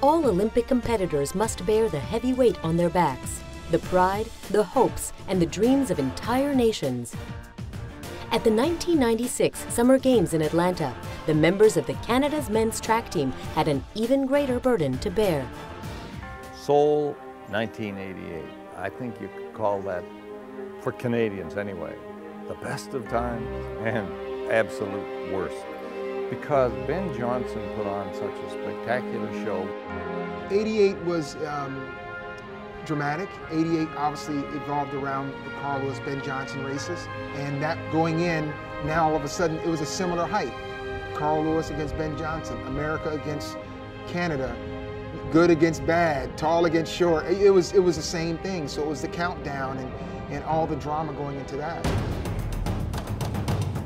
All Olympic competitors must bear the heavy weight on their backs, the pride, the hopes, and the dreams of entire nations. At the 1996 Summer Games in Atlanta, the members of the Canada's men's track team had an even greater burden to bear. Seoul, 1988. I think you could call that, for Canadians anyway, the best of times and absolute worst. Because Ben Johnson put on such a spectacular show. 88 was dramatic. 88 obviously evolved around the Carl Lewis, Ben Johnson races. And that going in, now all of a sudden it was a similar height. Carl Lewis against Ben Johnson, America against Canada, good against bad, tall against short. It was the same thing. So it was the countdown and all the drama going into that.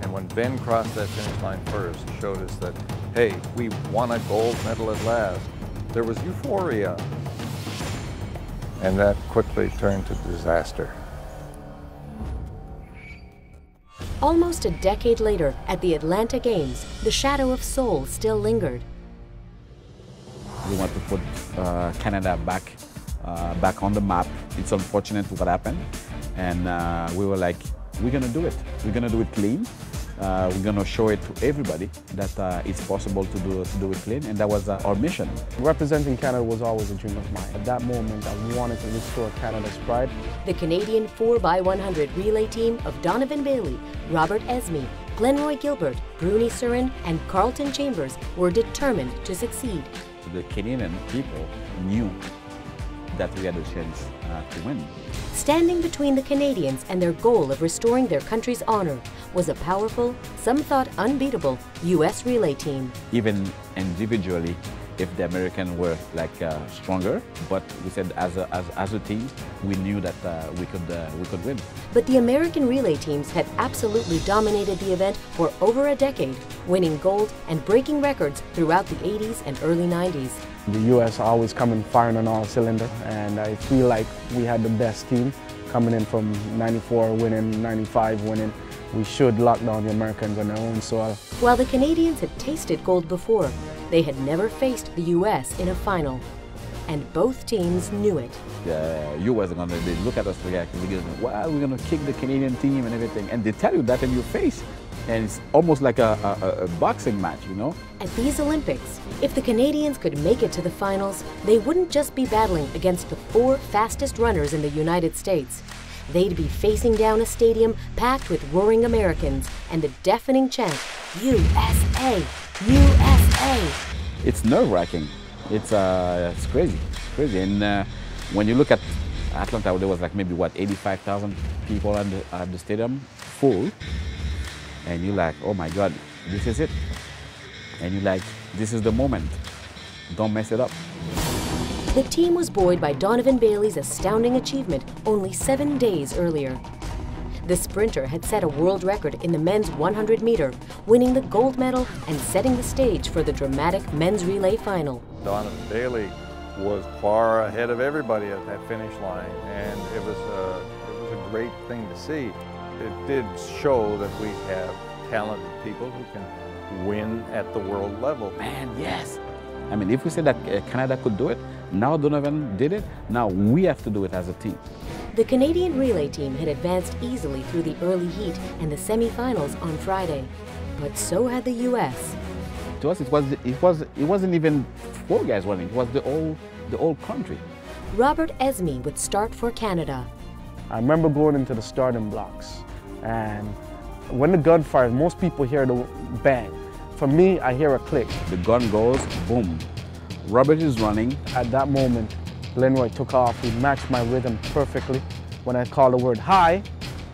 And when Ben crossed that finish line first, showed us that, hey, we won a gold medal at last. There was euphoria. And that quickly turned to disaster. Almost a decade later, at the Atlanta Games, the shadow of Seoul still lingered. We want to put Canada back on the map. It's unfortunate what happened, and we were like, we're gonna do it. We're gonna do it clean. We're gonna show it to everybody that it's possible to do it clean, and that was our mission. Representing Canada was always a dream of mine. At that moment, I wanted to restore Canada's pride. The Canadian 4x100 relay team of Donovan Bailey, Robert Esme, Glenroy Gilbert, Bruni Surin, and Carlton Chambers were determined to succeed. The Canadian people knew that we had a chance to win. Standing between the Canadians and their goal of restoring their country's honor was a powerful, some thought unbeatable, U.S. relay team. Even individually, if the Americans were stronger, but we said as a team, we knew that we could win. But the American relay teams had absolutely dominated the event for over a decade, winning gold and breaking records throughout the 80s and early 90s. The U.S. always coming firing on all cylinders, and I feel like we had the best team coming in from 94 winning, 95 winning. We should lock down the Americans on their own soil. While the Canadians had tasted gold before, they had never faced the U.S. in a final. And both teams knew it. The U.S. they look at us like, wow, we're going to kick the Canadian team and everything. And they tell you that in your face. And it's almost like a boxing match, you know? At these Olympics, if the Canadians could make it to the finals, they wouldn't just be battling against the 4 fastest runners in the United States. They'd be facing down a stadium packed with roaring Americans and the deafening chant, USA, USA. It's nerve-wracking. It's crazy, crazy. And when you look at Atlanta, there was like maybe, what, 85,000 people at the stadium, full. And you're like, oh my God, this is it. And you're like, this is the moment. Don't mess it up. The team was buoyed by Donovan Bailey's astounding achievement only 7 days earlier. The sprinter had set a world record in the men's 100-meter, winning the gold medal and setting the stage for the dramatic men's relay final. Donovan Bailey was far ahead of everybody at that finish line, and it was a great thing to see. It did show that we have talented people who can win at the world level. Man, yes. I mean, if we said that Canada could do it, now Donovan did it, now we have to do it as a team. The Canadian relay team had advanced easily through the early heat and the semi-finals on Friday, but so had the U.S. To us, it wasn't even 4 guys running; it was the whole country. Robert Esme would start for Canada. I remember going into the starting blocks, and when the gun fires, most people hear the bang. For me, I hear a click. The gun goes, boom. Robert is running. At that moment, Glenroy took off. He matched my rhythm perfectly. When I called the word hi,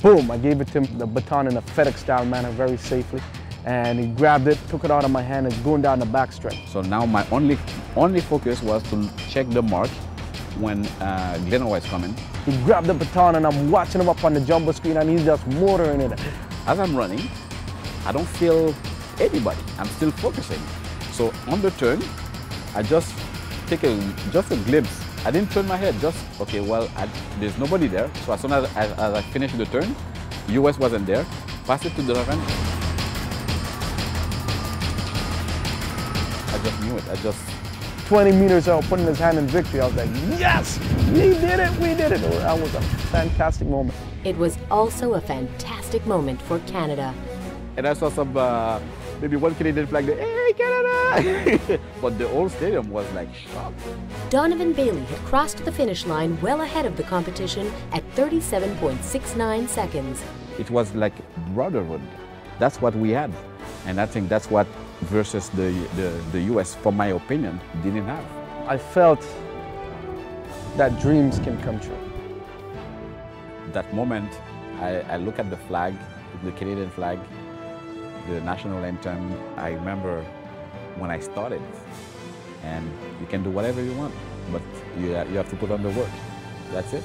boom, I gave it to him, the baton in a FedEx-style manner, very safely. And he grabbed it, took it out of my hand, and going down the backstretch. So now my only focus was to check the mark when Glenroy is coming. He grabbed the baton, and I'm watching him up on the jumbo screen, and he's just motoring it. As I'm running, I don't feel anybody. I'm still focusing. So on the turn, I just take just a glimpse. I didn't turn my head, just, okay, well, there's nobody there. So as soon as I finished the turn, US wasn't there. Pass it to Donovan. I just knew it. I just 20 meters out, putting his hand in victory. I was like, yes, we did it, we did it. That was a fantastic moment. It was also a fantastic moment for Canada. And I saw some, maybe one Canadian flag there, hey, Canada! But the whole stadium was like shocked. Donovan Bailey had crossed the finish line well ahead of the competition at 37.69 seconds. It was like brotherhood. That's what we had. And I think that's what versus the US, for my opinion, didn't have. I felt that dreams can come true. That moment, I look at the flag, the Canadian flag, the national anthem. I remember when I started, and you can do whatever you want, but you have to put on the work. That's it.